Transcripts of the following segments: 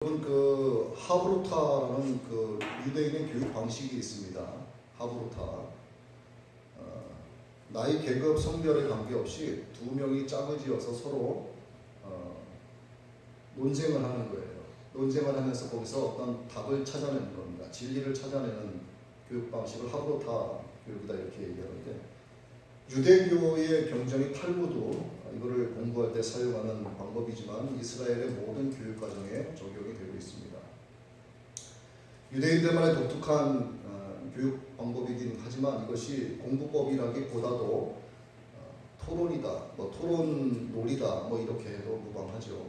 하브루타라는 유대인의 교육 방식이 있습니다. 하브루타. 나이, 계급, 성별에 관계없이 두 명이 짝을 지어서 서로 논쟁을 하는 거예요. 논쟁을 하면서 거기서 어떤 답을 찾아내는 겁니다. 진리를 찾아내는 교육 방식을 하브루타 교육이다 이렇게 얘기하는데, 유대교의 경전이 탈무드, 이거를 공부할 때 사용하는 방법이지만 이스라엘의 모든 교육 과정에 적용이 되고 있습니다. 유대인들만의 독특한 교육 방법이긴 하지만 이것이 공부법이라기보다도 토론이다, 토론 놀이다, 이렇게 해도 무방하죠.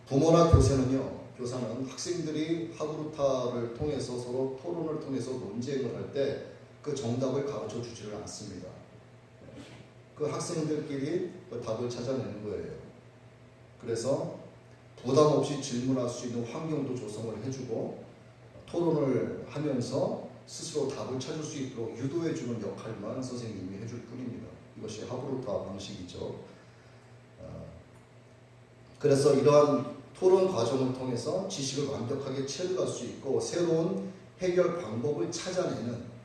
부모나 교사는 학생들이 하브루타를 통해서 서로 토론을 통해서 논쟁을 할 때 그 정답을 가르쳐 주지를 않습니다. 그 학생들끼리 그 답을 찾아내는 거예요. 그래서 부담 없이 질문할 수 있는 환경도 조성을 해주고 토론을 하면서 스스로 답을 찾을 수 있도록 유도해주는 역할만 선생님이 해줄 뿐입니다. 이것이 하브루타 방식이죠. 그래서 이러한 토론 과정을 통해서 지식을 완벽하게 체득할 수 있고 새로운 해결 방법을 찾아내는,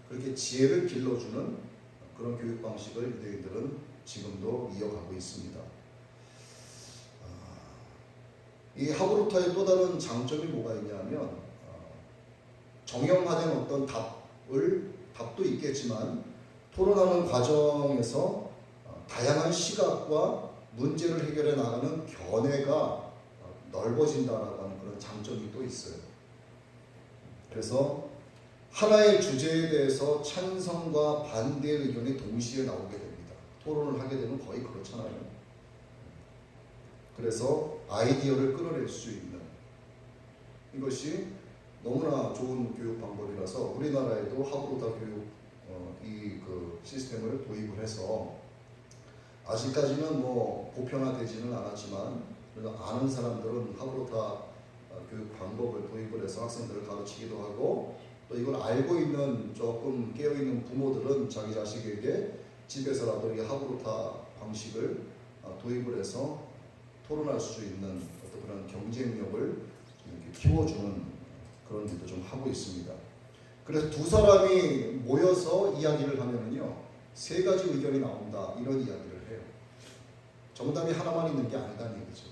그렇게 지혜를 길러주는 그런 교육 방식을 유대인들은 지금도 이어가고 있습니다. 이 하브루타의 또 다른 장점이 뭐가 있냐면 정형화된 어떤 답도 있겠지만 토론하는 과정에서 다양한 시각과 문제를 해결해 나가는 견해가 넓어진다라는 그런 장점이 또 있어요. 그래서 하나의 주제에 대해서 찬성과 반대의 의견이 동시에 나오게 됩니다. 토론을 하게 되면 거의 그렇잖아요. 그래서 아이디어를 끌어낼 수 있는, 이것이 너무나 좋은 교육 방법이라서 우리나라에도 하브루타 교육 시스템을 도입을 해서 아직까지는 보편화되지는 않았지만 그래도 아는 사람들은 하브루타 교육 방법을 도입을 해서 학생들을 가르치기도 하고, 또 이걸 알고 있는 조금 깨어있는 부모들은 자기 자식에게 집에서라도 이 하브루타 방식을 도입을 해서 토론할 수 있는 어떤 그런 경쟁력을 이렇게 키워주는 그런 일도 좀 하고 있습니다. 그래서 두 사람이 모여서 이야기를 하면은요, 세 가지 의견이 나온다, 이런 이야기를 해요. 정답이 하나만 있는 게 아니다는 얘기죠.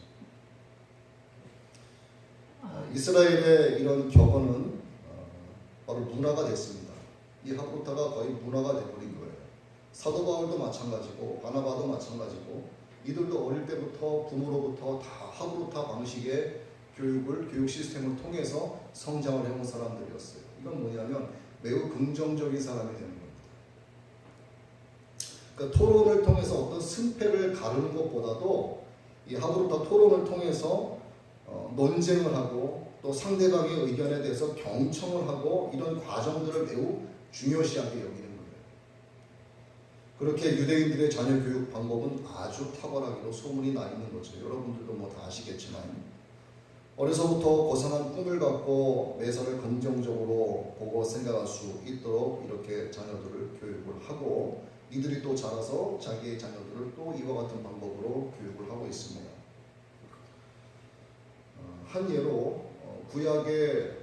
이스라엘의 이런 격언은 바로 문화가 됐습니다. 이 하브루타가 거의 문화가 돼버린 거예요. 사도 바울도 마찬가지고 바나바도 마찬가지고, 이들도 어릴 때부터 부모로부터 다 하브루타 방식의 교육 시스템을 통해서 성장을 해온 사람들이었어요. 이건 뭐냐면 매우 긍정적인 사람이 되는 겁니다. 그러니까 토론을 통해서 어떤 승패를 가르는 것보다도 이 하브루타 토론을 통해서 논쟁을 하고 또 상대방의 의견에 대해서 경청을 하고, 이런 과정들을 매우 중요시하게 여기는 거예요. 그렇게 유대인들의 자녀 교육 방법은 아주 탁월하기로 소문이 나 있는 거죠. 여러분들도 다 아시겠지만 어려서부터 고상한 꿈을 갖고 매사를 긍정적으로 보고 생각할 수 있도록 이렇게 자녀들을 교육을 하고, 이들이 또 자라서 자기의 자녀들을 또 이와 같은 방법으로 교육을 하고 있습니다. 한 예로 구약의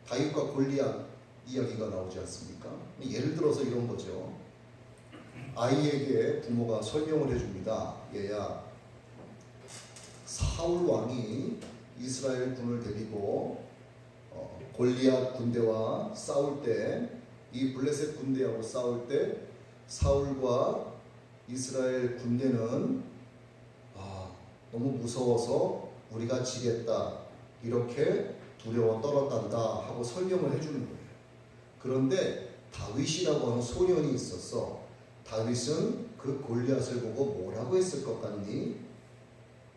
다윗과 골리앗 이야기가 나오지 않습니까? 예를 들어서 이런 거죠. 아이에게 부모가 설명을 해줍니다. 얘야, 사울 왕이 이스라엘 군을 데리고 골리앗 군대와 싸울 때, 이 블레셋 군대하고 싸울 때 사울과 이스라엘 군대는 너무 무서워서 우리가 지겠다, 이렇게 두려워 떨었단다 하고 설명을 해주는 거예요. 그런데 다윗이라고 하는 소년이 있었어. 다윗은 그 골리앗을 보고 뭐라고 했을 것 같니?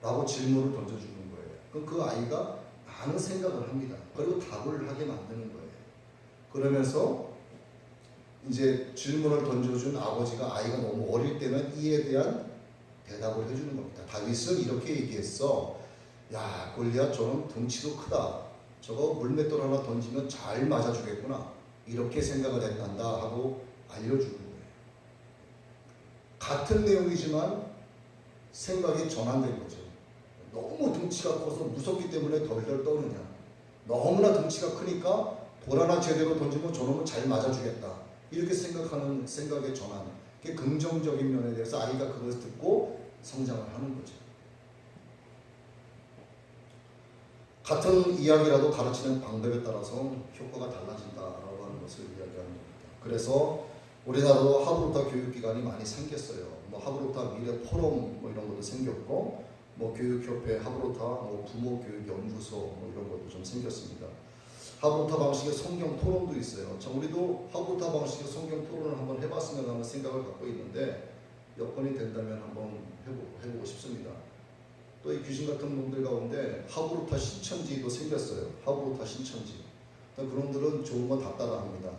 라고 질문을 던져주는 거예요. 그럼 그 아이가 많은 생각을 합니다. 그리고 답을 하게 만드는 거예요. 그러면서 이제 질문을 던져준 아버지가 아이가 너무 어릴 때는 이에 대한 대답을 해주는 겁니다. 다윗은 이렇게 얘기했어. 야, 골리앗 저는 덩치도 크다. 저거 물맷돌 하나 던지면 잘 맞아주겠구나. 이렇게 생각을 했단다 하고 알려주는 거예요. 같은 내용이지만 생각이 전환된 거죠. 너무 덩치가 커서 무섭기 때문에 덜덜 떠느냐, 너무나 덩치가 크니까 볼 하나 제대로 던지면 저놈은 잘 맞아주겠다, 이렇게 생각하는 생각의 전환, 그게 긍정적인 면에 대해서 아이가 그것을 듣고 성장을 하는 거죠. 같은 이야기라도 가르치는 방법에 따라서 효과가 달라진다라고 하는 것을 이야기하는 겁니다. 그래서 우리나라도 하브루타 교육기관이 많이 생겼어요. 뭐 하브루타 미래 포럼 뭐 이런 것도 생겼고, 뭐 교육협회 하브루타 뭐 부모교육연구소 뭐 이런 것도 좀 생겼습니다. 하브루타 방식의 성경 토론도 있어요. 자, 우리도 하브루타 방식의 성경 토론을 한번 해봤으면 하는 생각을 갖고 있는데, 여건이 된다면 한번 해보고 싶습니다. 또 이 귀신 같은 놈들 가운데 하브루타 신천지도 생겼어요. 하브루타 신천지. 그놈들은 좋은 건 다 따라합니다.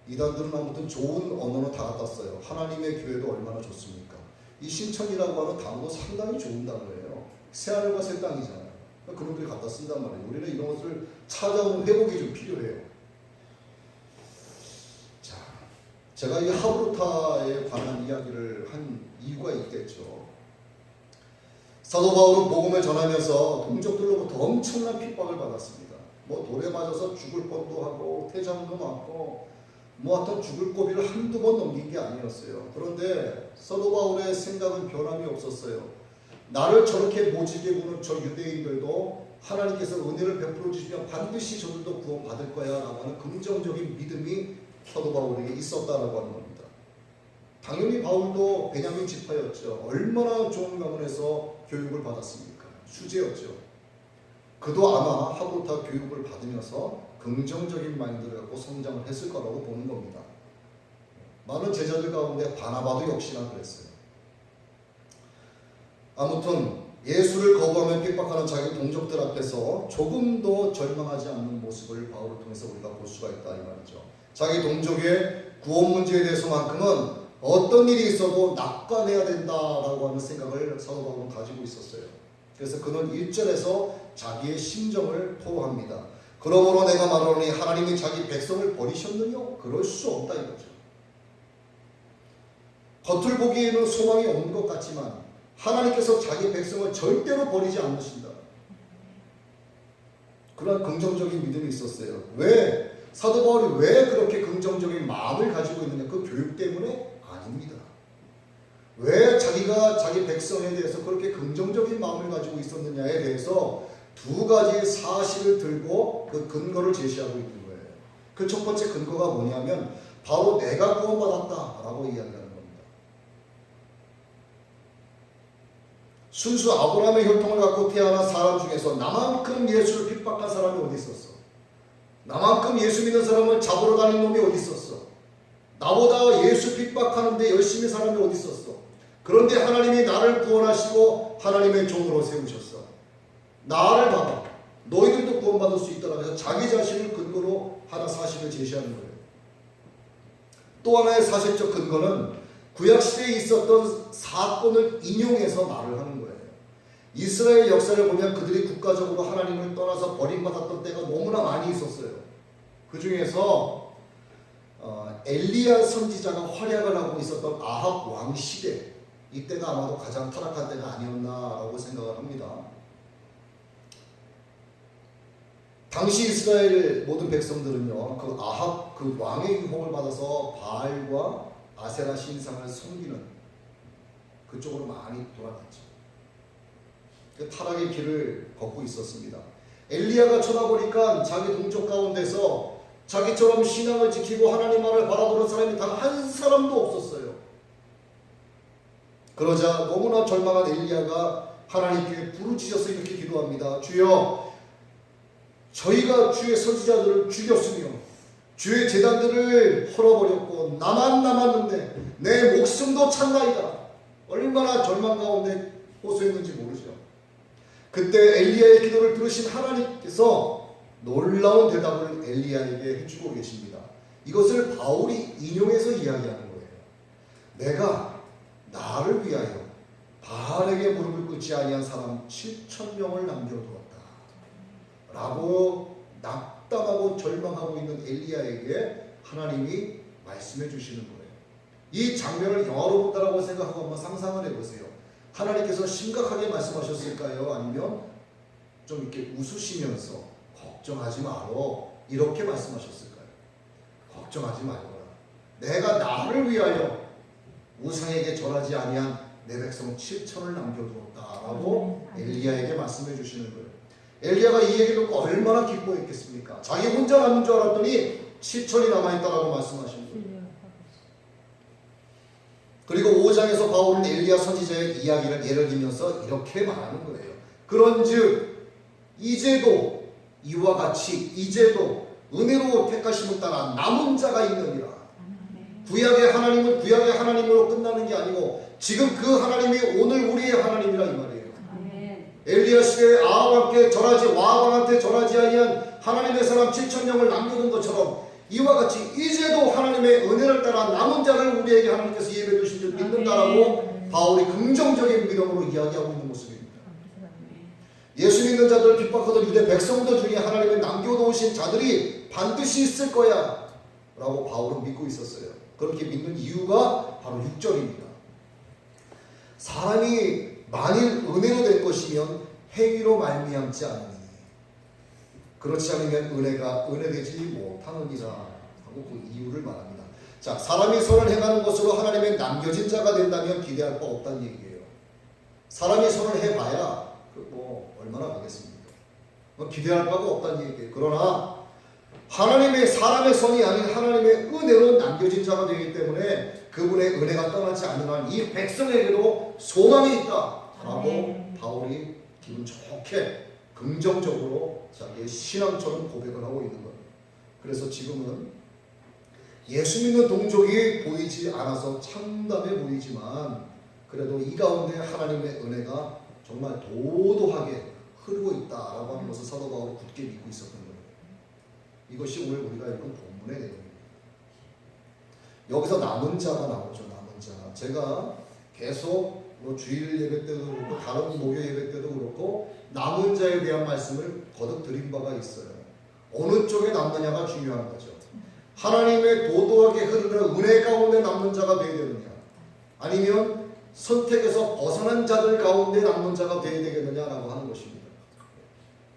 이단들은 아무튼 좋은 언어는 다 갖다 써요. 하나님의 교회도 얼마나 좋습니까? 이 신천이라고 하는 단어도 상당히 좋은 단어예요. 새하늘과 새 땅이잖아요. 그놈들이 갖다 쓴단 말이에요. 우리는 이런 것을 찾아오는 회복이 좀 필요해요. 자, 제가 이 하브루타에 관한 이야기를 한 이유가 있겠죠. 사도 바울은 복음을 전하면서 동족들로부터 엄청난 핍박을 받았습니다. 뭐 돌에 맞아서 죽을 뻔도 하고 태장도 맞고 뭐 하여튼 죽을 고비를 한두 번 넘긴 게 아니었어요. 그런데 사도 바울의 생각은 변함이 없었어요. 나를 저렇게 모질게 구는 저 유대인들도 하나님께서 은혜를 베풀어 주시면 반드시 저들도 구원받을 거야 라고 하는 긍정적인 믿음이 사도 바울에게 있었다라고 하는 겁니다. 당연히 바울도 베냐민 지파였죠. 얼마나 좋은 가문에서 교육을 받았습니까? 수제였죠. 그도 아마 하브루타 교육을 받으면서 긍정적인 마인드를 갖고 성장을 했을 거라고 보는 겁니다. 많은 제자들 가운데 바나바도 역시나 그랬어요. 아무튼 예수를 거부하며 핍박하는 자기 동족들 앞에서 조금도 절망하지 않는 모습을 바울을 통해서 우리가 볼 수가 있다 이 말이죠. 자기 동족의 구원 문제에 대해서만큼은 어떤 일이 있어도 낙관해야 된다라고 하는 생각을 사도 바울은 가지고 있었어요. 그래서 그는 1절에서 자기의 심정을 토로합니다. 그러므로 내가 말하노니 하나님이 자기 백성을 버리셨느냐? 그럴 수 없다 이거죠. 겉을 보기에는 소망이 없는 것 같지만 하나님께서 자기 백성을 절대로 버리지 않으신다. 그런 긍정적인 믿음이 있었어요. 왜? 사도 바울이 왜 그렇게 긍정적인 마음을 가지고 있느냐? 그 교육 때문에? 아닙니다. 왜 자기가 자기 백성에 대해서 그렇게 긍정적인 마음을 가지고 있었느냐에 대해서 두 가지 사실을 들고 그 근거를 제시하고 있는 거예요. 그 첫 번째 근거가 뭐냐면 바로 내가 구원받았다라고 이야기하는 겁니다. 순수 아브라함의 혈통을 갖고 태어난 사람 중에서 나만큼 예수를 핍박한 사람이 어디 있었어? 나만큼 예수 믿는 사람을 잡으러 가는 놈이 어디 있었어? 나보다 예수 핍박하는데 열심히 사람이 어디 있었어? 그런데 하나님이 나를 구원하시고 하나님의 종으로 세우셨어. 나를 봐봐. 너희들도 구원받을 수 있다고 해서 자기 자신을 근거로 하나 사실을 제시하는 거예요. 또 하나의 사실적 근거는 구약시대에 있었던 사건을 인용해서 말을 하는 거예요. 이스라엘 역사를 보면 그들이 국가적으로 하나님을 떠나서 버림받았던 때가 너무나 많이 있었어요. 그 중에서 엘리야 선지자가 활약을 하고 있었던 아합 왕 시대, 이때가 아마도 가장 타락한 때가 아니었나라고 생각을 합니다. 당시 이스라엘 모든 백성들은요, 그 아합 그 왕의 유혹을 받아서 바알과 아세라 신상을 섬기는 그쪽으로 많이 돌아갔죠. 그 타락의 길을 걷고 있었습니다. 엘리야가 쳐다보니까 자기 동족 가운데서 자기처럼 신앙을 지키고 하나님 말을 바라보는 사람이 단 한 사람도 없었어요. 그러자 너무나 절망한 엘리야가 하나님께 부르짖어서 이렇게 기도합니다. 주여, 저희가 주의 선지자들을 죽였으며 주의 제단들을 헐어버렸고 나만 남았는데 내 목숨도 찬나이다. 얼마나 절망 가운데 호소했는지 모르죠. 그때 엘리야의 기도를 들으신 하나님께서 놀라운 대답을 엘리야에게 해주고 계십니다. 이것을 바울이 인용해서 이야기하는 거예요. 내가 나를 위하여 바알에게 무릎을 꿇지 아니한 사람 7,000명을 남겨두었다 라고 낙담하고 절망하고 있는 엘리야에게 하나님이 말씀해 주시는 거예요. 이 장면을 영화로 본다라고 생각하고 한번 상상을 해보세요. 하나님께서 심각하게 말씀하셨을까요? 아니면 좀 이렇게 웃으시면서 걱정하지 말어 이렇게 말씀하셨을까요? 걱정하지 말거라. 내가 나를 위하여 우상에게 절하지 아니한 내 백성 7천을 남겨두었다라고 엘리야에게 말씀해 주시는 거예요. 엘리야가 이 얘기를 듣고 얼마나 기뻐했겠습니까? 자기 혼자 남은 줄 알았더니 7천이 남아있다라고 말씀하신 거예요. 그리고 5장에서 바울은 엘리야 선지자의 이야기를 예를 들면서 이렇게 말하는 거예요. 그런즉 이제도 이와 같이 이제도 은혜로 택하심을 따라 남은 자가 있느니라. 구약의 하나님은 구약의 하나님으로 끝나는 게 아니고 지금 그 하나님이 오늘 우리의 하나님이라 이 말이에요. 엘리야 시대에 아합한테 절하지 와방한테 절하지 아니한 하나님의 사람 7,000명을 남겨둔 것처럼 이와 같이 이제도 하나님의 은혜를 따라 남은 자를 우리에게 하나님께서 예배해 주신 줄 믿는다라고 바울이 긍정적인 믿음으로 이야기하고 있는 모습입니다. 예수 믿는 자들 핍박하던 유대 백성들 중에 하나님의 남겨놓으신 자들이 반드시 있을 거야 라고 바울은 믿고 있었어요. 그렇게 믿는 이유가 바로 6절입니다. 사람이 만일 은혜로 될 것이면 행위로 말미암지 않으니 그렇지 않으면 은혜가 은혜되지 못하느니라 하고 그 이유를 말합니다. 자, 사람이 선을 행하는 것으로 하나님의 남겨진 자가 된다면 기대할 바 없다는 얘기예요. 사람이 선을 해봐야 뭐 얼마나 하겠습니까? 뭐 기대할 바가 없다는 얘기예요. 그러나 하나님의 사람의 선이 아닌 하나님의 은혜로 남겨진 자가 되기 때문에 그분의 은혜가 떠나지 않는 한 이 백성에게도 소망이 있다라고 바울이 기분 좋게 긍정적으로 자기의 신앙처럼 고백을 하고 있는 거예요. 그래서 지금은 예수 믿는 동족이 보이지 않아서 참담해 보이지만 그래도 이 가운데 하나님의 은혜가 정말 도도하게 흐르고 있다라고 하는 것을 사도 바울은 굳게 믿고 있었던 거예요. 이것이 오늘 우리가 읽은 본문의 내용입니다. 여기서 남은 자가 나오죠. 남은 자. 제가 계속 뭐 주일 예배 때도 그렇고 다른 목요 예배 때도 그렇고 남은 자에 대한 말씀을 거듭 드린 바가 있어요. 어느 쪽에 남느냐가 중요한 거죠. 하나님의 도도하게 흐르는 은혜 가운데 남는 자가 되어야 되느냐 아니면 선택에서 벗어난 자들 가운데 남는 자가 되어야 되겠느냐라고 하는 것입니다.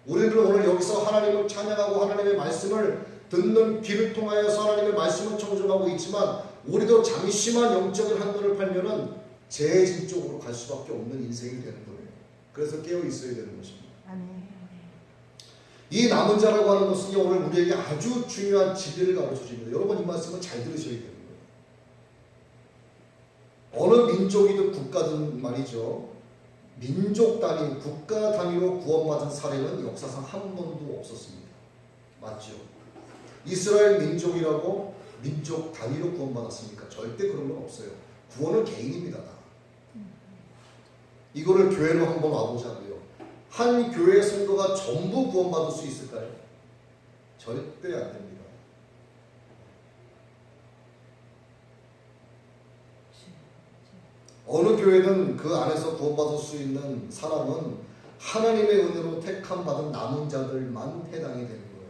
우리는 오늘 여기서 하나님을 찬양하고 하나님의 말씀을 듣는 귀를 통하여서 하나님의 말씀을 청정하고 있지만 우리도 잠시만 영적인 한눈을 팔면은 재해진 쪽으로 갈 수밖에 없는 인생이 되는 거예요. 그래서 깨어 있어야 되는 것입니다. 이 남은 자라고 하는 것은 오늘 우리에게 아주 중요한 진리를 가르쳐 줍니다. 여러분 이 말씀을 잘 들으셔야 되는 거예요. 어느 민족이든 국가든 말이죠. 민족 단위, 국가 단위로 구원받은 사례는 역사상 한 번도 없었습니다. 맞죠? 이스라엘 민족이라고 민족 단위로 구원받았습니까? 절대 그런 건 없어요. 구원은 개인입니다. 이거를 교회로 한번 와보자고요. 한 교회 성도가 전부 구원받을 수 있을까요? 절대 안 됩니다. 어느 교회든 그 안에서 구원받을 수 있는 사람은 하나님의 은혜로 택함 받은 남은 자들만 해당이 되는 거예요.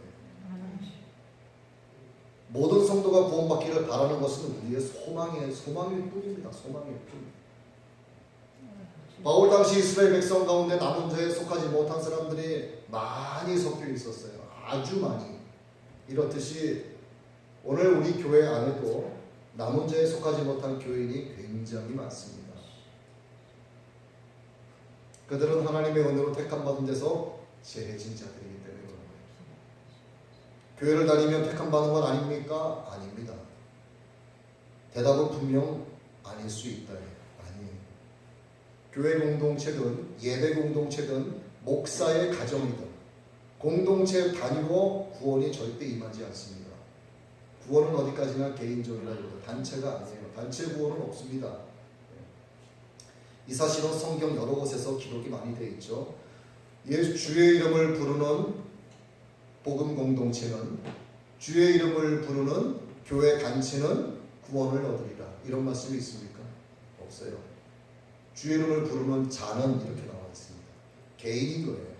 모든 성도가 구원받기를 바라는 것은 우리의 소망일 뿐입니다. 소망일 뿐. 바울 당시 이스라엘 백성 가운데 남은 자에 속하지 못한 사람들이 많이 섞여 있었어요. 아주 많이. 이렇듯이 오늘 우리 교회 안에도 남은 자에 속하지 못한 교인이 굉장히 많습니다. 그들은 하나님의 은혜로 택함 받은 데서 재해진 자들이기 때문에 그런 거예요. 교회를 다니면 택함 받는 건 아닙니까? 아닙니다. 대답은 분명 아닐 수 있다. 아니에요. 교회 공동체든 예배 공동체든 목사의 가정이든 공동체 단위로 구원이 절대 임하지 않습니다. 구원은 어디까지나 개인적이라고 단체가 아니에요. 단체 구원은 없습니다. 이 사실은 성경 여러 곳에서 기록이 많이 되어 있죠. 주의 이름을 부르는 복음 공동체는 주의 이름을 부르는 교회 단체는 구원을 얻으리라. 이런 말씀이 있습니까? 없어요. 주의 이름을 부르는 자는 이렇게 나와 있습니다. 개인인 거예요.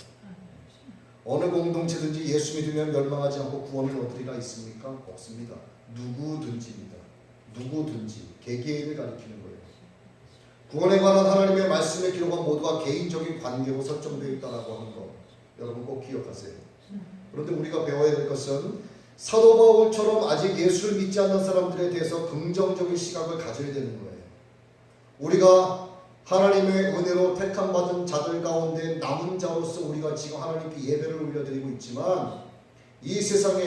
어느 공동체든지 예수 믿으면 멸망하지 않고 구원을 얻으리라 있습니까? 없습니다. 누구든지입니다. 누구든지 개개인을 가리키는 거예요. 구원에 관한 하나님의 말씀의 기록은 모두가 개인적인 관계로 설정되어 있다고 하는 것 여러분 꼭 기억하세요. 그런데 우리가 배워야 될 것은 사도 바울처럼 아직 예수를 믿지 않는 사람들에 대해서 긍정적인 시각을 가져야 되는 거예요. 우리가 하나님의 은혜로 택함받은 자들 가운데 남은 자로서 우리가 지금 하나님께 예배를 올려드리고 있지만 이 세상에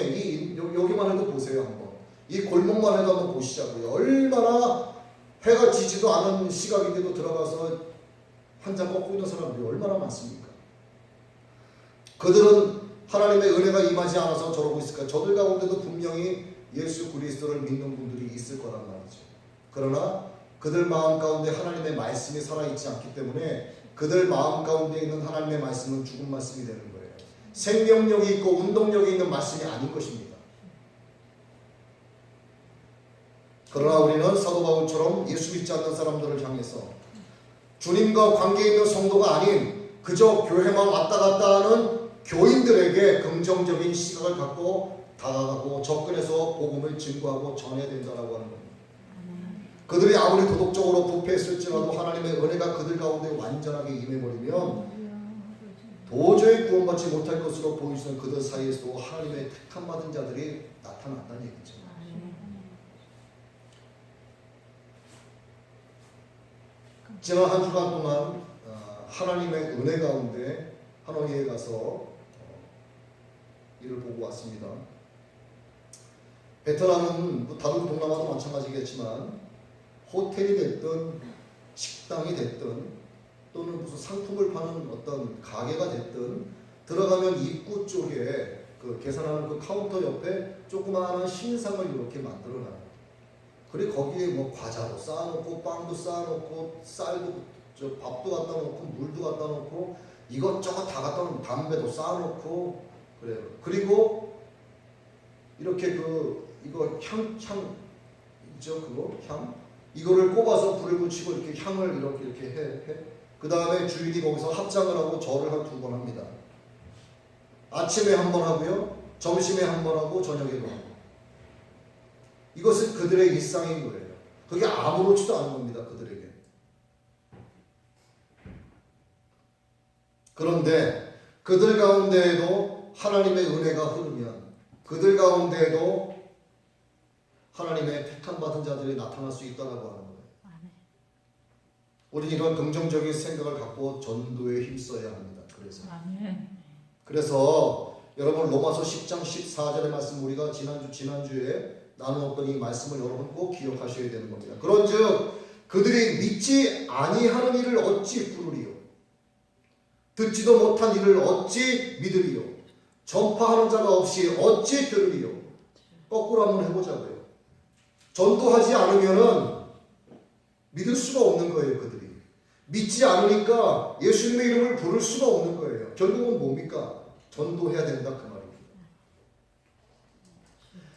여기만 해도 보세요. 한번 이 골목만 해도 한번 보시자고요. 얼마나 해가 지지도 않은 시각인데도 들어가서 한장 꺾고 있는 사람들이 얼마나 많습니까? 그들은 하나님의 은혜가 임하지 않아서 저러고 있을까? 저들 가운데도 분명히 예수 그리스도를 믿는 분들이 있을 거란 말이죠. 그러나 그들 마음 가운데 하나님의 말씀이 살아있지 않기 때문에 그들 마음 가운데 있는 하나님의 말씀은 죽은 말씀이 되는 거예요. 생명력이 있고 운동력이 있는 말씀이 아닌 것입니다. 그러나 우리는 사도 바울처럼 예수 믿지 않는 사람들을 향해서 주님과 관계 있는 성도가 아닌 그저 교회만 왔다 갔다 하는 교인들에게 긍정적인 시각을 갖고 다가가고 접근해서 복음을 증거하고 전해야 된다고 하는 겁니다. 그들이 아무리 도덕적으로 부패했을지라도 하나님의 은혜가 그들 가운데 완전하게 임해버리면 도저히 구원받지 못할 것으로 보이시는 그들 사이에서도 하나님의 택함받은 자들이 나타났다는 얘기죠. 지난 한 주간 동안 하나님의 은혜 가운데 하노이에 가서 일을 보고 왔습니다. 베트남은 다른 동남아도 마찬가지겠지만 호텔이 됐든 식당이 됐든 또는 무슨 상품을 파는 어떤 가게가 됐든 들어가면 입구 쪽에 그 계산하는 그 카운터 옆에 조그마한 신상을 이렇게 만들어놔요. 그리고 거기에 뭐 과자도 쌓아놓고 빵도 쌓아놓고 쌀도 밥도 갖다 놓고 물도 갖다 놓고 이것저것 다 갖다 놓고 담배도 쌓아놓고 그래요. 그리고 이렇게 이거 향 있죠? 그거 향 이거를 꼽아서 불을 붙이고 이렇게 향을 이렇게 해. 그 다음에 주인이 거기서 합장을 하고 절을 한 2번 합니다. 아침에 한 번 하고요, 점심에 한 번 하고 저녁에도 하고. 이것은 그들의 일상인 거예요. 그게 아무렇지도 않은 겁니다. 그들에게. 그런데 그들 가운데에도 하나님의 은혜가 흐르면 그들 가운데에도 하나님의 택함받은 자들이 나타날 수 있다고 하는 거예요. 우리는 이런 긍정적인 생각을 갖고 전도에 힘써야 합니다. 그래서 여러분 로마서 10장 14절의 말씀 우리가 지난주에 나누었던 이 말씀을 여러분 꼭 기억하셔야 되는 겁니다. 그런즉 그들이 믿지 아니하는 일을 어찌 부르리요? 듣지도 못한 일을 어찌 믿으리요? 전파하는 자가 없이 어찌 들으리요? 거꾸로 한번 해보자고요. 전도하지 않으면은 믿을 수가 없는 거예요. 그들이 믿지 않으니까 예수님의 이름을 부를 수가 없는 거예요. 결국은 뭡니까? 전도해야 된다 그 말입니다.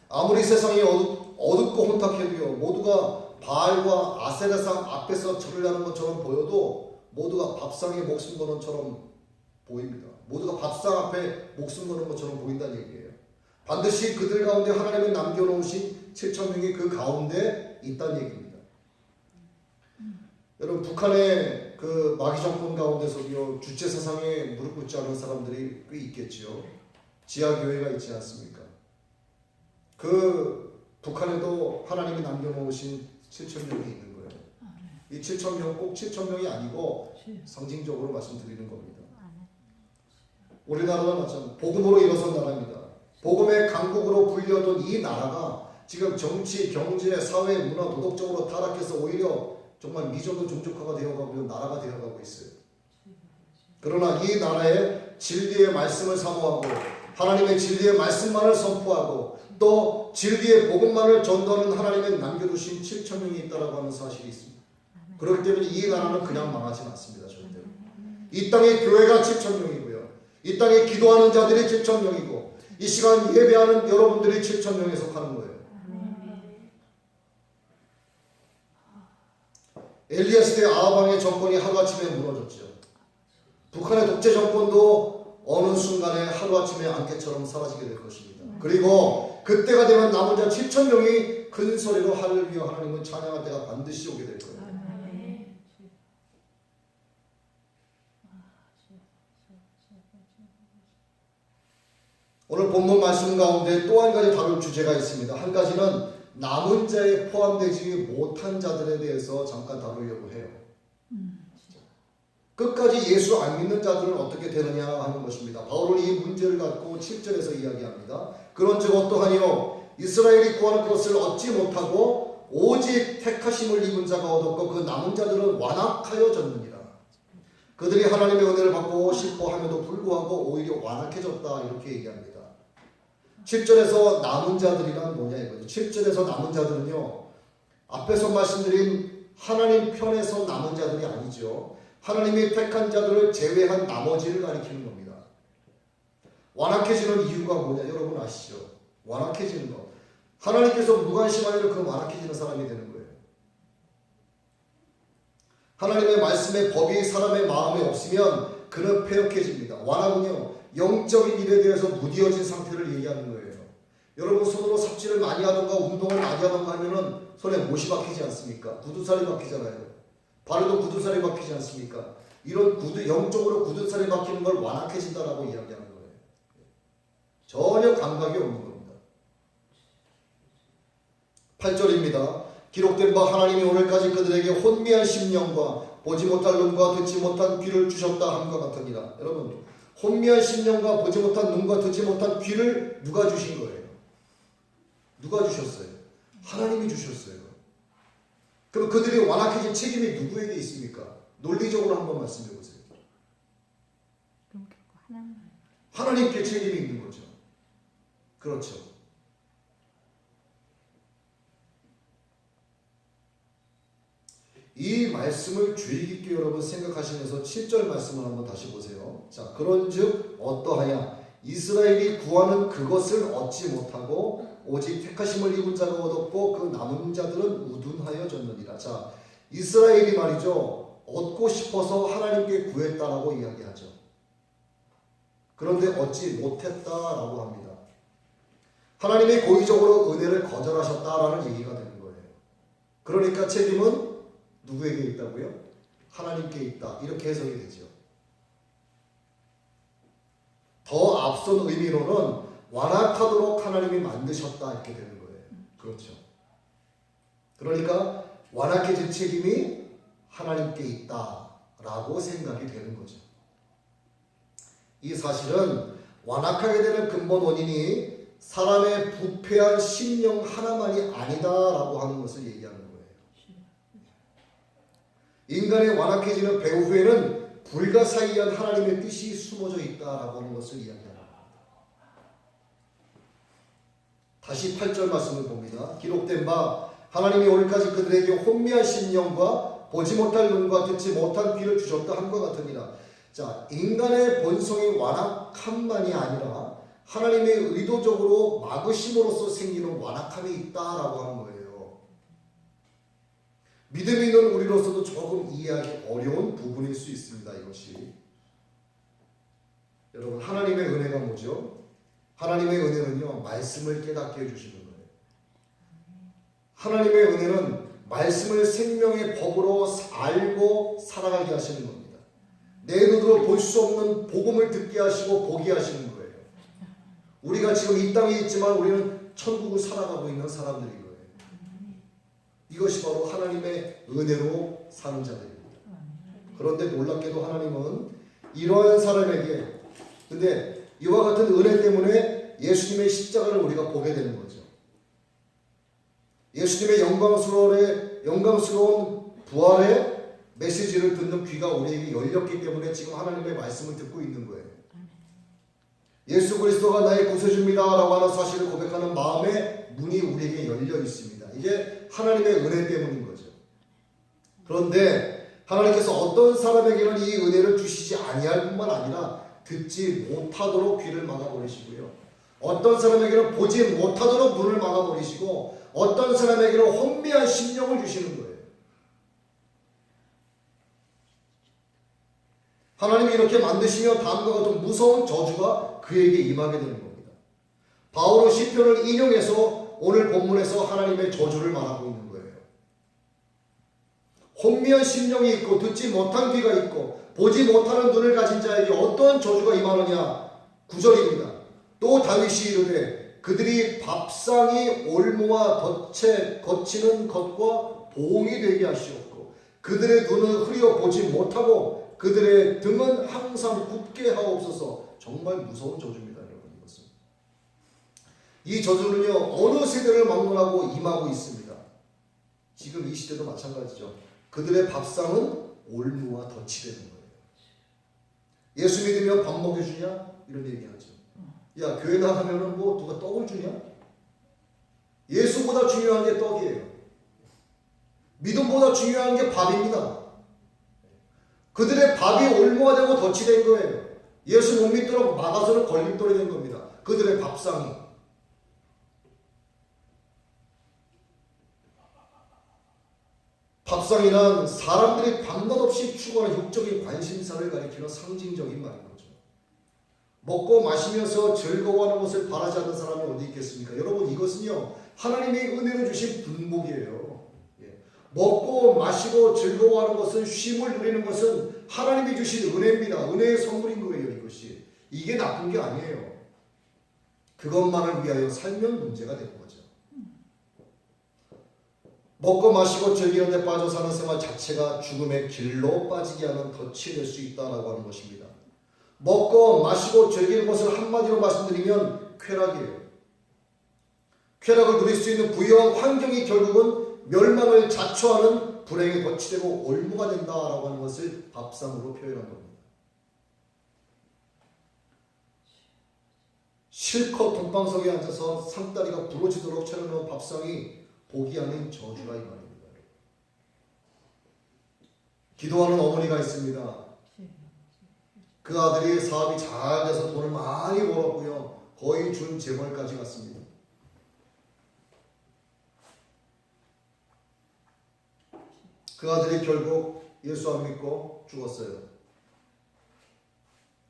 아무리 세상이 어둡고 혼탁해도요, 모두가 바알과 아세라상 앞에서 절을 하는 것처럼 보여도 모두가 밥상에 목숨 거는 것처럼 보입니다. 모두가 밥상 앞에 목숨 거는 것처럼 보인다는 얘기예요. 반드시 그들 가운데 하나님이 남겨놓으신 7,000명이 그 가운데 있다는 얘기입니다. 여러분 북한의 그 마귀 정권 가운데서도요, 주체 사상에 무릎 꿇지 않은 사람들이 꽤 있겠지요. 지하교회가 있지 않습니까? 그 북한에도 하나님이 남겨놓으신 7,000명이 있는 거예요. 이 7,000명 꼭 7,000명이 아니고 상징적으로 말씀드리는 겁니다. 우리나라는 마찬가지 복음으로 일어선 나라입니다. 복음의 강국으로 불려던 이 나라가 지금 정치, 경제, 사회, 문화, 도덕적으로 타락해서 오히려 정말 미전도 종족화가 되어가고 나라가 되어가고 있어요. 그러나 이 나라에 진리의 말씀을 사모하고 하나님의 진리의 말씀만을 선포하고 또 진리의 복음만을 전도하는 하나님의 남겨두신 7,000명이 있다고 하는 사실이 있습니다. 그렇기 때문에 이 나라는 그냥 망하지 않습니다. 절대로. 이 땅의 교회가 7,000명이고요. 이 땅에 기도하는 자들이 7,000명이고 이 시간 예배하는 여러분들이 7,000명에 속하는 거예요. 엘리야 시대 아하방의 정권이 하루아침에 무너졌죠. 북한의 독재 정권도 어느 순간에 하루아침에 안개처럼 사라지게 될 것입니다. 그리고 그때가 되면 남은 자 7,000명이 큰 소리로 할렐루야 하나님을 찬양할 때가 반드시 오게 될 거예요. 오늘 본문 말씀 가운데 또 한 가지 다룰 주제가 있습니다. 한 가지는 남은 자에 포함되지 못한 자들에 대해서 잠깐 다루려고 해요. 끝까지 예수 안 믿는 자들은 어떻게 되느냐 하는 것입니다. 바울은 이 문제를 갖고 7절에서 이야기합니다. 그런즉 어떠하니요 이스라엘이 구하는 것을 얻지 못하고 오직 택하심을 입은 자가 얻었고 그 남은 자들은 완악하여졌느니라. 그들이 하나님의 은혜를 받고 싶어 함에도 불구하고 오히려 완악해졌다 이렇게 얘기합니다. 7절에서 남은 자들이란 뭐냐 이거죠. 7절에서 남은 자들은요 앞에서 말씀드린 하나님 편에서 남은 자들이 아니죠. 하나님이 택한 자들을 제외한 나머지를 가리키는 겁니다. 완악해지는 이유가 뭐냐 여러분 아시죠? 완악해지는 것. 하나님께서 무관심하면 그 완악해지는 사람이 되는 거예요. 하나님의 말씀의 법이 사람의 마음에 없으면 그는 패역해집니다. 완악은요 영적인 일에 대해서 무뎌진 상태를 얘기하는 거예요. 여러분 손으로 삽질을 많이 하던가 운동을 많이 하던가 하면은 손에 못이 박히지 않습니까? 구두살이 박히잖아요. 발에도 구두살이 박히지 않습니까? 이런 영적으로 구두살이 박히는 걸 완악해진다라고 이야기하는 거예요. 전혀 감각이 없는 겁니다. 8절입니다. 기록된 바 하나님이 오늘까지 그들에게 혼미한 심령과 보지 못할 눈과 듣지 못한 귀를 주셨다 함과 같으니라. 여러분 혼미한 심령과 보지 못한 눈과 듣지 못한 귀를 누가 주신 거예요? 누가 주셨어요? 하나님이 주셨어요. 그럼 그들이 완악해진 책임이 누구에게 있습니까? 논리적으로 한번 말씀해 보세요. 하나님께 책임이 있는 거죠. 그렇죠. 이 말씀을 주의 깊게 여러분 생각하시면서 7절 말씀을 한번 다시 보세요. 자, 그런즉 어떠하냐 이스라엘이 구하는 그것을 얻지 못하고 오직 택하심을 입은 자가 얻었고 그 남은 자들은 우둔하여졌느니라. 자, 이스라엘이 말이죠 얻고 싶어서 하나님께 구했다라고 이야기하죠. 그런데 얻지 못했다라고 합니다. 하나님이 고의적으로 은혜를 거절하셨다라는 얘기가 되는 거예요. 그러니까 책임은 누구에게 있다고요? 하나님께 있다. 이렇게 해석이 되죠. 더 앞선 의미로는 완악하도록 하나님이 만드셨다 이렇게 되는 거예요. 그렇죠. 그러니까 완악해진 책임이 하나님께 있다라고 생각이 되는 거죠. 이 사실은 완악하게 되는 근본 원인이 사람의 부패한 심령 하나만이 아니다라고 하는 것을 얘기하는 거예요. 인간의 완악해지는 배후에는 불가사의한 하나님의 뜻이 숨어져 있다라고 하는 것을 이야기합니다. 다시 8절 말씀을 봅니다. 기록된 바 하나님이 오늘까지 그들에게 혼미한 심령과 보지 못할 눈과 듣지 못한 귀를 주셨다 함과 같으니라. 자, 인간의 본성이 완악함만이 아니라 하나님의 의도적으로 막으심으로써 생기는 완악함이 있다라고 하는 거예요. 믿음이 있는 우리로서도 조금 이해하기 어려운 부분일 수 있습니다. 이것이 여러분 하나님의 은혜가 뭐죠? 하나님의 은혜는요 말씀을 깨닫게 해주시는 거예요. 하나님의 은혜는 말씀을 생명의 법으로 알고 살아가게 하시는 겁니다. 내 눈으로 볼 수 없는 복음을 듣게 하시고 보게 하시는 거예요. 우리가 지금 이 땅에 있지만 우리는 천국을 살아가고 있는 사람들인 거예요. 이것이 바로 하나님의 은혜로 사는 자들입니다. 그런데 놀랍게도 하나님은 이러한 사람에게 근데 이와 같은 은혜 때문에 예수님의 십자가를 우리가 보게 되는 거죠. 예수님의 영광스러운 부활의 메시지를 듣는 귀가 우리에게 열렸기 때문에 지금 하나님의 말씀을 듣고 있는 거예요. 예수 그리스도가 나의 구세주입니다 라고 하는 사실을 고백하는 마음의 문이 우리에게 열려 있습니다. 이게 하나님의 은혜 때문인 거죠. 그런데 하나님께서 어떤 사람에게는 이 은혜를 주시지 아니할 뿐만 아니라 듣지 못하도록 귀를 막아버리시고요. 어떤 사람에게는 보지 못하도록 눈을 막아버리시고 어떤 사람에게는 혼미한 심령을 주시는 거예요. 하나님이 이렇게 만드시며 다음과 같은 무서운 저주가 그에게 임하게 되는 겁니다. 바울은 시편을 인용해서 오늘 본문에서 하나님의 저주를 말하고 있는 거예요. 혼미한 심령이 있고 듣지 못한 귀가 있고 보지 못하는 눈을 가진 자에게 어떤 저주가 임하느냐. 9절입니다. 또 다윗이 이르되 그들이 밥상이 올무와 덫에 거치는 것과 봉이 되게 하시옵고 그들의 눈을 흐려 보지 못하고 그들의 등은 항상 굽게 하옵소서. 정말 무서운 저주입니다, 여러분. 이것은 이 저주는요 어느 세대를 막론하고 임하고 있습니다. 지금 이 시대도 마찬가지죠. 그들의 밥상은 올무와 덫이 되는 거예요. 예수 믿으면 밥 먹여주냐? 이런 얘기하죠. 야, 교회 나가면은 뭐 누가 떡을 주냐? 예수보다 중요한 게 떡이에요. 믿음보다 중요한 게 밥입니다. 그들의 밥이 올무가 되고 덫이 된 거예요. 예수 못 믿도록 막아서는 걸림돌이 된 겁니다. 그들의 밥상이. 밥상이란 사람들이 밤낮없이 추구하는 육적인 관심사를 가리키는 상징적인 말인 거죠. 먹고 마시면서 즐거워하는 것을 바라지 않는 사람이 어디 있겠습니까? 여러분, 이것은요 하나님이 은혜로 주신 분복이에요. 먹고 마시고 즐거워하는 것은, 쉼을 누리는 것은 하나님이 주신 은혜입니다. 은혜의 선물인 거예요. 이것이. 이게 나쁜 게 아니에요. 그것만을 위하여 살면 문제가 되는 거죠. 먹고 마시고 즐기는 데 빠져 사는 생활 자체가 죽음의 길로 빠지게 하는 덫이 될 수 있다라고 하는 것입니다. 먹고 마시고 즐기는 것을 한마디로 말씀드리면 쾌락이에요. 쾌락을 누릴 수 있는 부유한 환경이 결국은 멸망을 자초하는 불행의 덫이 되고 올무가 된다라고 하는 것을 밥상으로 표현한 겁니다. 실컷 독방석에 앉아서 상다리가 부러지도록 차려놓은 밥상이 복이 아닌 저주라 이 말입니다. 기도하는 어머니가 있습니다. 그 아들이 사업이 잘 돼서 돈을 많이 벌었고요. 거의 준 재벌까지 갔습니다. 그 아들이 결국 예수 안 믿고 죽었어요.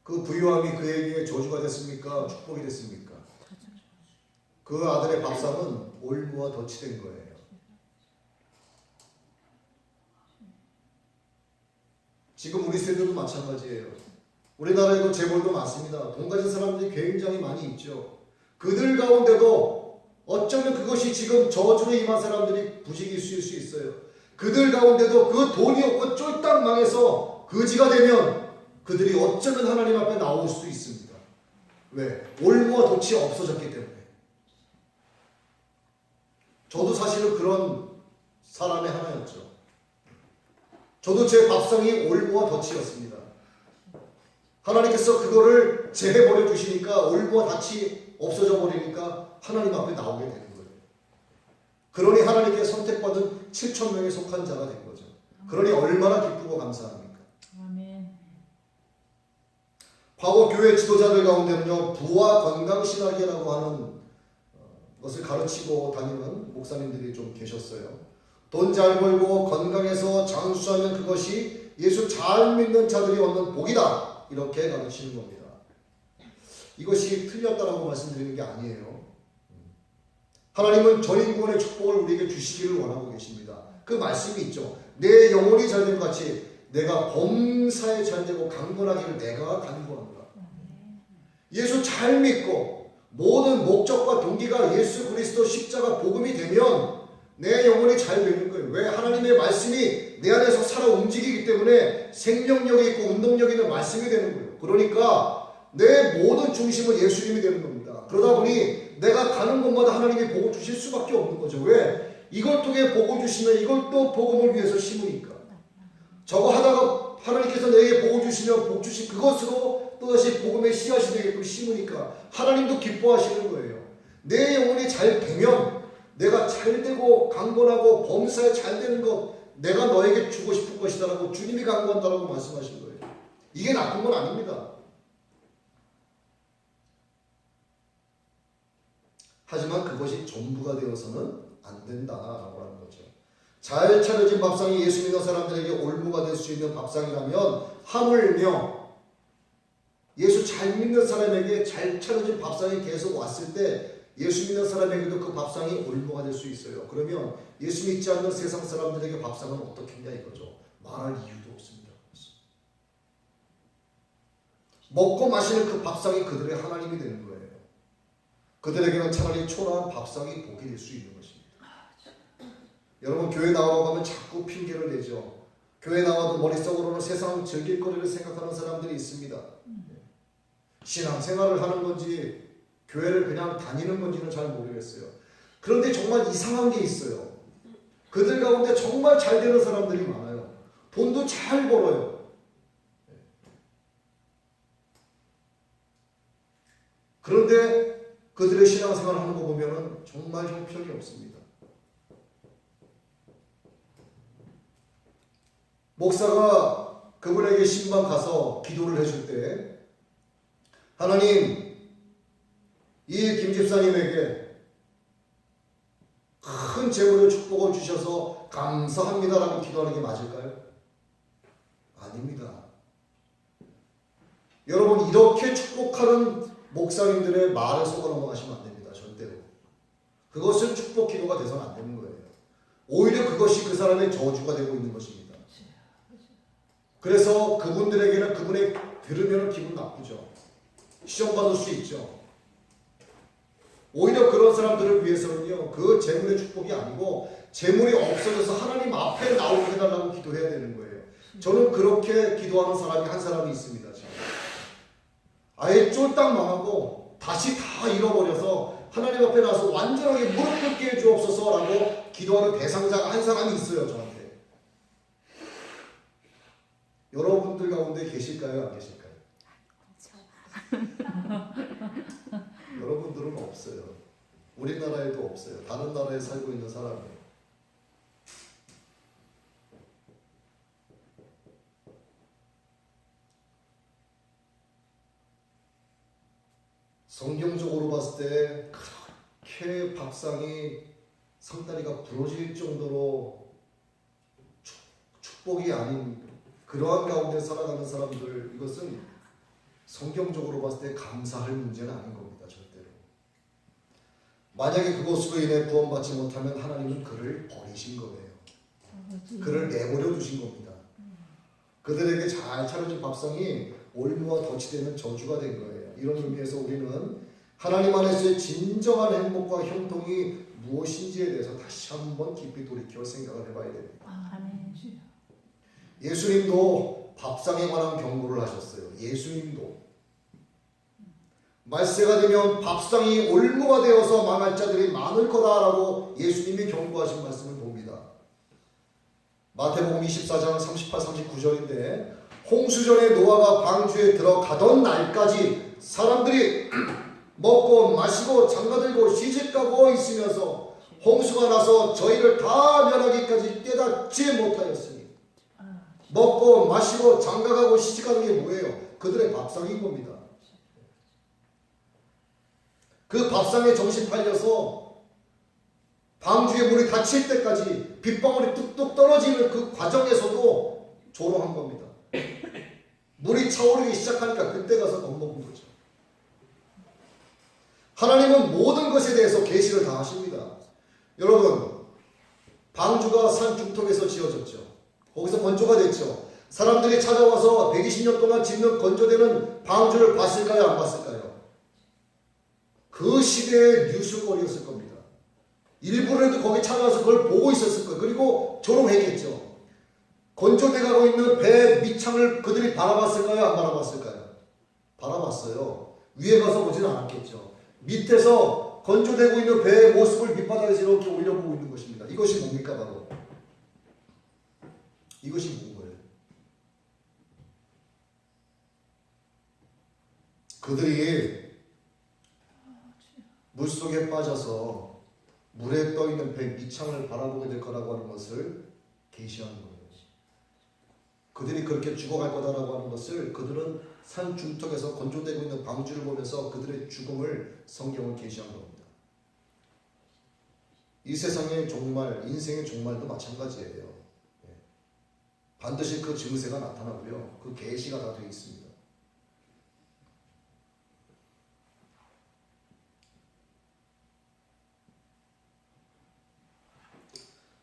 그 부유함이 그에게 저주가 됐습니까? 축복이 됐습니까? 그 아들의 밥상은 올무와 덫이 된 거예요. 지금 우리 세대도 마찬가지예요. 우리나라에도 재벌도 많습니다. 돈 가진 사람들이 굉장히 많이 있죠. 그들 가운데도 어쩌면 그것이 지금 저주로 임한 사람들이 부직일 수 있어요. 그들 가운데도 그 돈이 없고 쫄딱 망해서 거지가 되면 그들이 어쩌면 하나님 앞에 나올 수도 있습니다. 왜? 올무와 덫이 없어졌기 때문에. 저도 사실은 그런 사람의 하나였죠. 저도 제 밥상이 올무와 덫이었습니다. 하나님께서 그거를 제해버려 주시니까 올무와 덫이 없어져 버리니까 하나님 앞에 나오게 되는 거예요. 그러니 하나님께 선택받은 7,000명에 속한 자가 된 거죠. 그러니 얼마나 기쁘고 감사합니까? 아멘. 과거 교회 지도자들 가운데는요 부와 건강신학이라고 하는 것을 가르치고 다니는 목사님들이 좀 계셨어요. 돈 잘 벌고 건강해서 장수하면 그것이 예수 잘 믿는 자들이 얻는 복이다. 이렇게 가르치는 겁니다. 이것이 틀렸다라고 말씀드리는 게 아니에요. 하나님은 전인구원의 축복을 우리에게 주시기를 원하고 계십니다. 그 말씀이 있죠. 내 영혼이 잘된 것 같이 내가 범사에 잘되고 강건하기를 내가 간구한다. 예수 잘 믿고 모든 목적과 동기가 예수 그리스도 십자가 복음이 되면 내 영혼이 잘 되는 거예요. 왜? 하나님의 말씀이 내 안에서 살아 움직이기 때문에 생명력이 있고 운동력이 있는 말씀이 되는 거예요. 그러니까 내 모든 중심은 예수님이 되는 겁니다. 그러다 보니 내가 가는 곳마다 하나님이 복을 주실 수밖에 없는 거죠. 왜? 이걸 통해 복을 주시면 이걸 또 복음을 위해서 심으니까. 저거 하다가 하나님께서 내게 복을 주시면 복 주신 그것으로 또다시 복음의 씨앗이 되게끔 심으니까 하나님도 기뻐하시는 거예요. 내 영혼이 잘 되면 내가 잘 되고 강건하고 범사에 잘 되는 것 내가 너에게 주고 싶은 것이다라고 주님이 강구한다라고 말씀하신 거예요. 이게 나쁜 건 아닙니다. 하지만 그것이 전부가 되어서는 안 된다라고 하는 거죠. 잘 차려진 밥상이 예수 믿는 사람들에게 올무가 될 수 있는 밥상이라면 하물며 예수 잘 믿는 사람에게 잘 차려진 밥상이 계속 왔을 때 예수 믿는 사람에게도 그 밥상이 올무가 될 수 있어요. 그러면 예수 믿지 않는 세상 사람들에게 밥상은 어떻겠냐 이거죠. 말할 이유도 없습니다. 먹고 마시는 그 밥상이 그들의 하나님이 되는 거예요. 그들에게는 차라리 초라한 밥상이 복이 될 수 있는 것입니다. 여러분 교회 나오라고 하면 자꾸 핑계를 내죠. 교회 나와도 머릿속으로는 세상 즐길 거리를 생각하는 사람들이 있습니다. 신앙생활을 하는 건지 교회를 그냥 다니는 건지는 잘 모르겠어요. 그런데 정말 이상한 게 있어요. 그들 가운데 정말 잘 되는 사람들이 많아요. 돈도 잘 벌어요. 그런데 그들의 신앙생활을 하는 거 보면 정말 형편이 없습니다. 목사가 그분에게 신방 가서 기도를 해줄 때 하나님 이 김 집사님에게 큰 재물의 축복을 주셔서 감사합니다라고 기도하는 게 맞을까요? 아닙니다. 여러분 이렇게 축복하는 목사님들의 말에 속아 넘어가시면 안 됩니다. 절대로. 그것은 축복 기도가 돼서는 안 되는 거예요. 오히려 그것이 그 사람의 저주가 되고 있는 것입니다. 그래서 그분들에게는 그분의 들으면 기분 나쁘죠. 시험받을 수 있죠. 오히려 그런 사람들을 위해서는요, 그 재물의 축복이 아니고 재물이 없어져서 하나님 앞에 나오게 해달라고 기도해야 되는 거예요. 저는 그렇게 기도하는 사람이 한 사람이 있습니다. 지금. 아예 쫄딱 망하고 다시 다 잃어버려서 하나님 앞에 나와서 완전하게 무릎 꿇게 해주옵소서라고 기도하는 대상자가 한 사람이 있어요. 저한테. 여러분들 가운데 계실까요? 안 계실까요? 여러분들은 없어요. 우리나라에도 없어요. 다른 나라에 살고 있는 사람이에요. 성경적으로 봤을 때 그렇게 밥상이 상다리가 부러질 정도로 축복이 아닌 그러한 가운데 살아가는 사람들, 이것은 성경적으로 봤을 때 감사할 문제는 아닌 겁니다. 절대로. 만약에 그것으로 인해 구원받지 못하면 하나님은 그를 버리신 거예요. 그를 내버려 두신 겁니다. 그들에게 잘 차려진 밥상이 올무와 덫이 되는 저주가 된 거예요. 이런 의미에서 우리는 하나님 안에서의 진정한 행복과 형통이 무엇인지에 대해서 다시 한번 깊이 돌이켜 생각을 해봐야 됩니다. 아멘. 예수님도 밥상에 관한 경고를 하셨어요. 예수님도 말세가 되면 밥상이 올무가 되어서 망할 자들이 많을 거다라고 예수님이 경고하신 말씀을 봅니다. 마태복음 24장 38, 39절인데 홍수전에 노아가 방주에 들어가던 날까지 사람들이 먹고 마시고 장가들고 시집가고 있으면서 홍수가 나서 저희를 다 멸하기까지 깨닫지 못하였으니 먹고 마시고 장가가고 시집가는 게 뭐예요? 그들의 밥상인 겁니다. 그 밥상에 정신 팔려서 방주에 물이 닫힐 때까지 빗방울이 뚝뚝 떨어지는 그 과정에서도 조롱한 겁니다. 물이 차오르기 시작하니까 그때 가서 겁먹은 거죠. 하나님은 모든 것에 대해서 계시를 다 하십니다. 여러분, 방주가 산 중턱에서 지어졌죠. 거기서 건조가 됐죠. 사람들이 찾아와서 120년 동안 짓는 건조되는 방주를 봤을까요? 안 봤을까요? 그 시대의 뉴스거리였을 겁니다. 일부러라도 거기 찾아와서 그걸 보고 있었을 거예요. 그리고 조롱했겠죠. 건조돼 가고 있는 배 밑창을 그들이 바라봤을까요? 안 바라봤을까요? 바라봤어요. 위에 가서 보지는 않았겠죠. 밑에서 건조되고 있는 배의 모습을 밑바닥에서 이렇게 올려보고 있는 것입니다. 이것이 뭡니까? 바로 이것이 뭔가요? 그들이 물속에 빠져서 물에 떠있는 배 밑창을 바라보게 될 거라고 하는 것을 계시하는 거예요. 그들이 그렇게 죽어갈 거다라고 하는 것을 그들은 산 중턱에서 건조되고 있는 방주를 보면서 그들의 죽음을 성경을 계시한 겁니다. 이 세상의 종말, 인생의 종말도 마찬가지예요. 반드시 그 증세가 나타나고요. 그 계시가 다 되어 있습니다.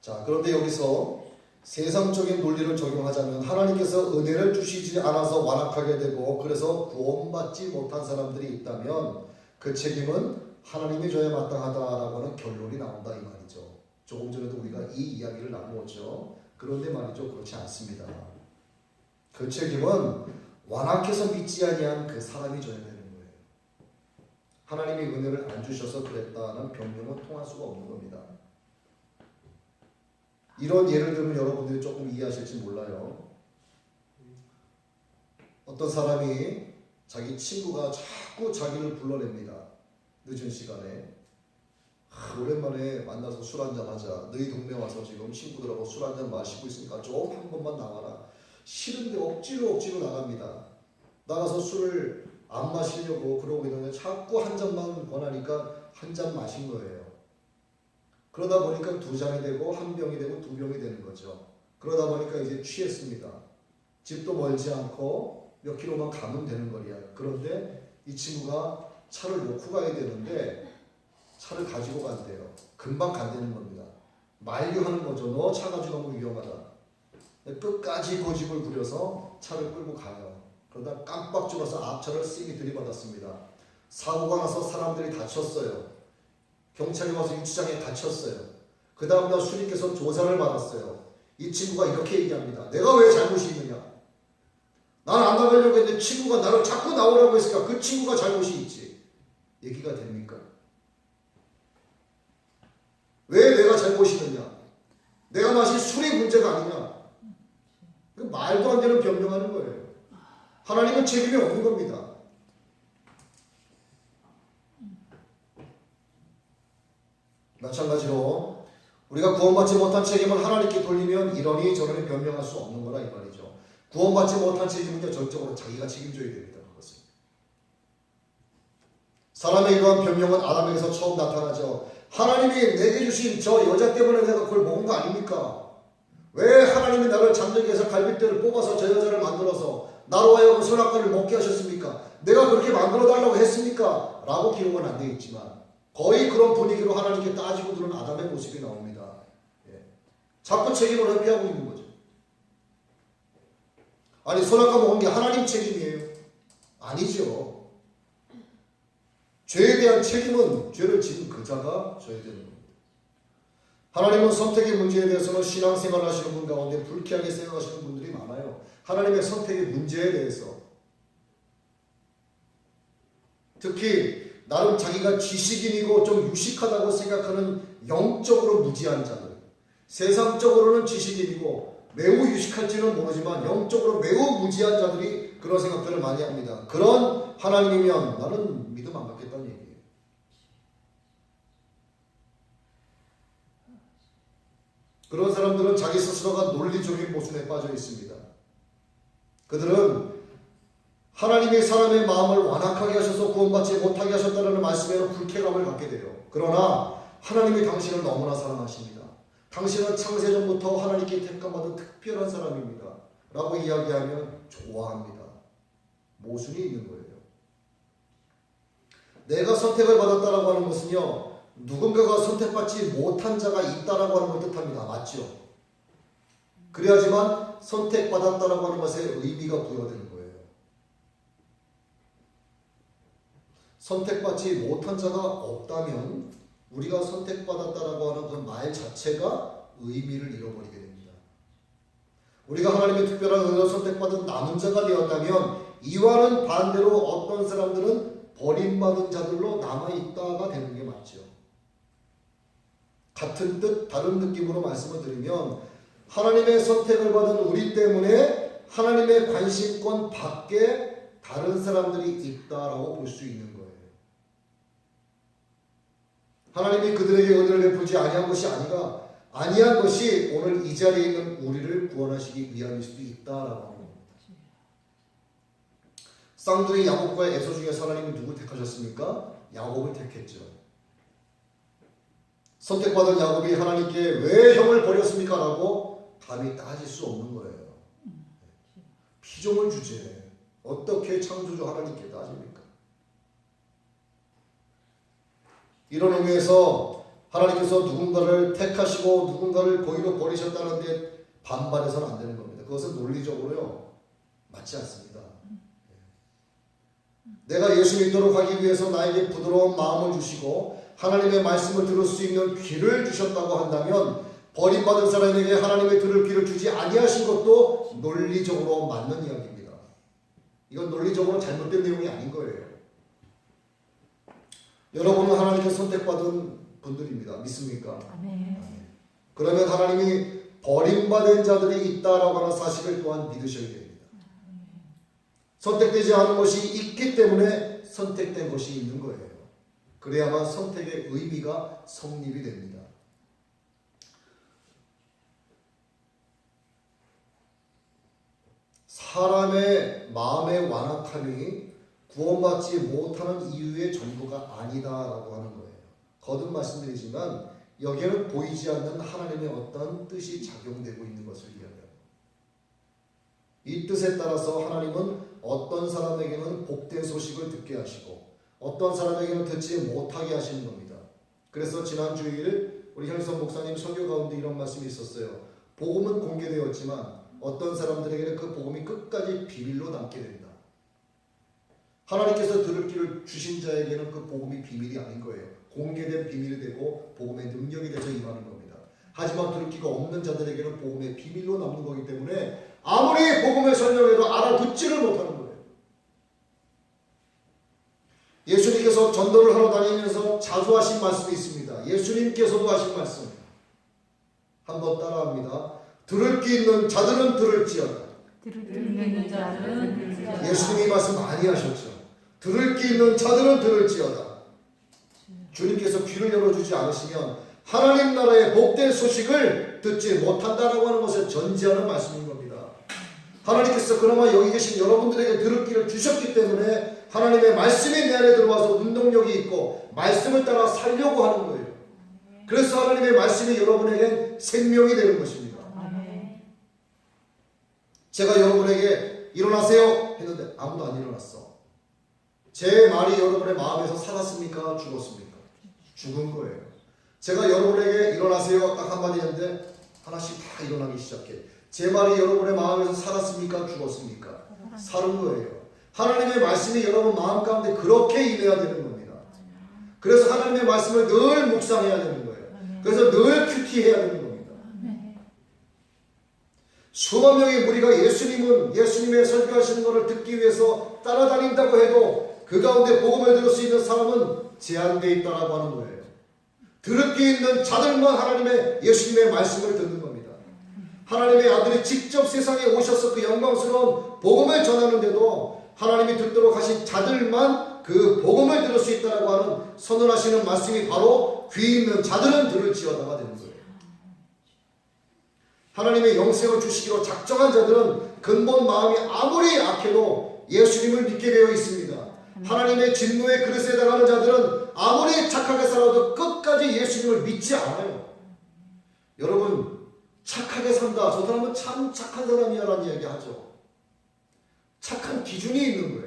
자, 그런데 여기서 세상적인 논리를 적용하자면 하나님께서 은혜를 주시지 않아서 완악하게 되고 그래서 구원받지 못한 사람들이 있다면 그 책임은 하나님이 져야 마땅하다라고 하는 결론이 나온다 이 말이죠. 조금 전에도 우리가 이 이야기를 나누었죠. 그런데 말이죠, 그렇지 않습니다. 그 책임은 완악해서 믿지 아니한 그 사람이 져야 되는 거예요. 하나님이 은혜를 안 주셔서 그랬다는 변명은 통할 수가 없는 겁니다. 이런 예를 들면 여러분들이 조금 이해하실지 몰라요. 어떤 사람이 자기 친구가 자꾸 자기를 불러냅니다. 늦은 시간에. 오랜만에 만나서 술 한잔 하자. 너희 동네 와서 지금 친구들하고 술 한잔 마시고 있으니까 좀 한 번만 나와라. 싫은데 억지로 나갑니다. 나가서 술을 안 마시려고 그러고 있는데 자꾸 한 잔만 권하니까 한 잔 마신 거예요. 그러다 보니까 두 잔이 되고 한 병이 되고 두 병이 되는 거죠. 그러다 보니까 이제 취했습니다. 집도 멀지 않고 몇 킬로만 가면 되는 거리야. 그런데 이 친구가 차를 놓고 가야 되는데 차를 가지고 간대요. 금방 간다는 겁니다. 만류하는 거죠. 너 차 가지고 가면 위험하다. 끝까지 고집을 부려서 차를 끌고 가요. 그러다 깜빡 죽어서 앞차를 세게 들이받았습니다. 사고가 나서 사람들이 다쳤어요. 경찰이 와서 유치장에 갇혔어요. 그 다음날 수리께서 조사를 받았어요. 이 친구가 이렇게 얘기합니다. 내가 왜 잘못이 있느냐? 나는 안 나가려고 했는데 친구가 나를 자꾸 나오라고 했으니까 그 친구가 잘못이 있지. 얘기가 됩니까? 왜 내가 잘못이 있느냐? 내가 마신 술이 문제가 아니냐? 말도 안 되는 변명하는 거예요. 하나님은 책임이 없는 겁니다. 마찬가지로 우리가 구원받지 못한 책임을 하나님께 돌리면 이러니 저러니 변명할 수 없는 거라 이 말이죠. 구원받지 못한 책임은요 전적으로 자기가 책임져야 됩니다. 그것은. 사람의 이러한 변명은 아담에게서 처음 나타나죠. 하나님이 내게 주신 저 여자 때문에 내가 그걸 먹은 거 아닙니까? 왜 하나님이 나를 잠들게 해서 갈빗대를 뽑아서 저 여자를 만들어서 나로 하여금 선악과를 먹게 하셨습니까? 내가 그렇게 만들어 달라고 했습니까? 라고 기록은 안 되어 있지만 거의 그런 분위기로 하나님께 따지고 드는 아담의 모습이 나옵니다. 예. 자꾸 책임을 회피하고 있는 거죠. 아니 선악과 먹은 게 하나님 책임이에요? 아니죠. 죄에 대한 책임은 죄를 지은 그 자가 져야 되는 겁니다. 하나님은 선택의 문제에 대해서는 신앙생활을 하시는 분 가운데 불쾌하게 생각하시는 분들이 많아요. 하나님의 선택의 문제에 대해서 특히 나름 자기가 지식인이고 좀 유식하다고 생각하는 영적으로 무지한 자들, 세상적으로는 지식인이고 매우 유식할지는 모르지만 영적으로 매우 무지한 자들이 그런 생각들을 많이 합니다. 그런 하나님이면 나는 믿음 안 받겠다는 얘기예요. 그런 사람들은 자기 스스로가 논리적인 모순에 빠져 있습니다. 그들은 하나님이 사람의 마음을 완악하게 하셔서 구원받지 못하게 하셨다는 말씀에는 불쾌감을 갖게 돼요. 그러나 하나님이 당신을 너무나 사랑하십니다. 당신은 창세전부터 하나님께 택함받은 특별한 사람입니다. 라고 이야기하면 좋아합니다. 모순이 있는 거예요. 내가 선택을 받았다라고 하는 것은요. 누군가가 선택받지 못한 자가 있다라고 하는 걸 뜻합니다. 맞죠? 그래야지만 선택받았다라고 하는 것에 의미가 부여되는 거예요. 선택받지 못한 자가 없다면 우리가 선택받았다라고 하는 그 말 자체가 의미를 잃어버리게 됩니다. 우리가 하나님의 특별한 은혜로 선택받은 남은 자가 되었다면 이와는 반대로 어떤 사람들은 버림받은 자들로 남아있다가 되는 게 맞죠. 같은 뜻 다른 느낌으로 말씀을 드리면 하나님의 선택을 받은 우리 때문에 하나님의 관심권 밖에 다른 사람들이 있다라고 볼 수 있는 거예요. 하나님이 그들에게 은혜를 베푸지 아니한 것이 아니한 것이 오늘 이 자리에 있는 우리를 구원하시기 위함일 수도 있다라고 하는 겁니다. 쌍둥이 야곱과 에서 중에서 하나님이 누굴 택하셨습니까? 야곱을 택했죠. 선택받은 야곱이 하나님께 왜 형을 버렸습니까? 라고 감히 따질 수 없는 거예요. 피조물 주제에 어떻게 창조주 하나님께 따집니까? 이런 의미에서 하나님께서 누군가를 택하시고 누군가를 고의로 버리셨다는데 반발해서는 안 되는 겁니다. 그것은 논리적으로요 맞지 않습니다. 내가 예수 믿도록 하기 위해서 나에게 부드러운 마음을 주시고 하나님의 말씀을 들을 수 있는 귀를 주셨다고 한다면 버림받은 사람에게 하나님의 들을 귀를 주지 아니하신 것도 논리적으로 맞는 이야기입니다. 이건 논리적으로 잘못된 내용이 아닌 거예요. 여러분은 하나님께 선택받은 분들입니다. 믿습니까? 아멘. 그러면 하나님이 버림받은 자들이 있다라고 하는 사실을 또한 믿으셔야 됩니다. 선택되지 않은 것이 있기 때문에 선택된 것이 있는 거예요. 그래야만 선택의 의미가 성립이 됩니다. 사람의 마음의 완악함이 구원받지 못하는 이유의 전부가 아니다라고 하는 거예요. 거듭 말씀드리지만 여기에는 보이지 않는 하나님의 어떤 뜻이 작용되고 있는 것을 이야기합니다. 이 뜻에 따라서 하나님은 어떤 사람에게는 복된 소식을 듣게 하시고 어떤 사람에게는 듣지 못하게 하시는 겁니다. 그래서 지난 주일 우리 현성 목사님 설교 가운데 이런 말씀이 있었어요. 복음은 공개되었지만 어떤 사람들에게는 그 복음이 끝까지 비밀로 남게 된다. 하나님께서 들을 길을 주신 자에게는 그 복음이 비밀이 아닌 거예요. 공개된 비밀이 되고 복음의 능력이 돼서 임하는 겁니다. 하지만 들을 길가 없는 자들에게는 복음의 비밀로 남는 거기 때문에 아무리 복음을 설명해도 알아듣지를 못하는 거예요. 예수님께서 전도를 하러 다니면서 자주 하신 말씀이 있습니다. 예수님께서도 하신 말씀 한번 따라합니다. 들을 귀 있는 자들은 들을지어다. 들을 귀 있는 자들은 들을지어다. 예수님이 말씀 많이 하셨죠. 들을 귀 있는 자들은 들을지어다. 주님께서 귀를 열어주지 않으시면 하나님 나라의 복된 소식을 듣지 못한다라고 하는 것을 전제하는 말씀인 겁니다. 하나님께서 그나마 여기 계신 여러분들에게 들을 귀를 주셨기 때문에 하나님의 말씀이 내 안에 들어와서 운동력이 있고 말씀을 따라 살려고 하는 거예요. 그래서 하나님의 말씀이 여러분에게 생명이 되는 것입니다. 제가 여러분에게 일어나세요 했는데 아무도 안 일어났어. 제 말이 여러분의 마음에서 살았습니까? 죽었습니까? 죽은 거예요. 제가 여러분에게 일어나세요 딱 한마디 했는데 하나씩 다 일어나기 시작해. 제 말이 여러분의 마음에서 살았습니까? 죽었습니까? 살은 거예요. 하나님의 말씀이 여러분 마음 가운데 그렇게 임해야 되는 겁니다. 그래서 하나님의 말씀을 늘 묵상해야 되는 거예요. 그래서 늘 큐티해야 되는 겁니다. 수만 명의 무리가 예수님의 설교하시는 것을 듣기 위해서 따라다닌다고 해도 그 가운데 복음을 들을 수 있는 사람은 제한되어 있다라고 하는 거예요. 들을 귀 있는 자들만 하나님의 예수님의 말씀을 듣는 겁니다. 하나님의 아들이 직접 세상에 오셔서 그 영광스러운 복음을 전하는데도 하나님이 듣도록 하신 자들만 그 복음을 들을 수 있다라고 하는 선언하시는 말씀이 바로 귀 있는 자들은 들을지어다가 되는 거예요. 하나님의 영생을 주시기로 작정한 자들은 근본 마음이 아무리 악해도 예수님을 믿게 되어 있습니다. 하나님의 진노의 그릇에 해당하는 자들은 아무리 착하게 살아도 끝까지 예수님을 믿지 않아요. 여러분 착하게 산다. 저 사람은 참 착한 사람이야 라는 이야기 하죠. 착한 기준이 있는 거예요.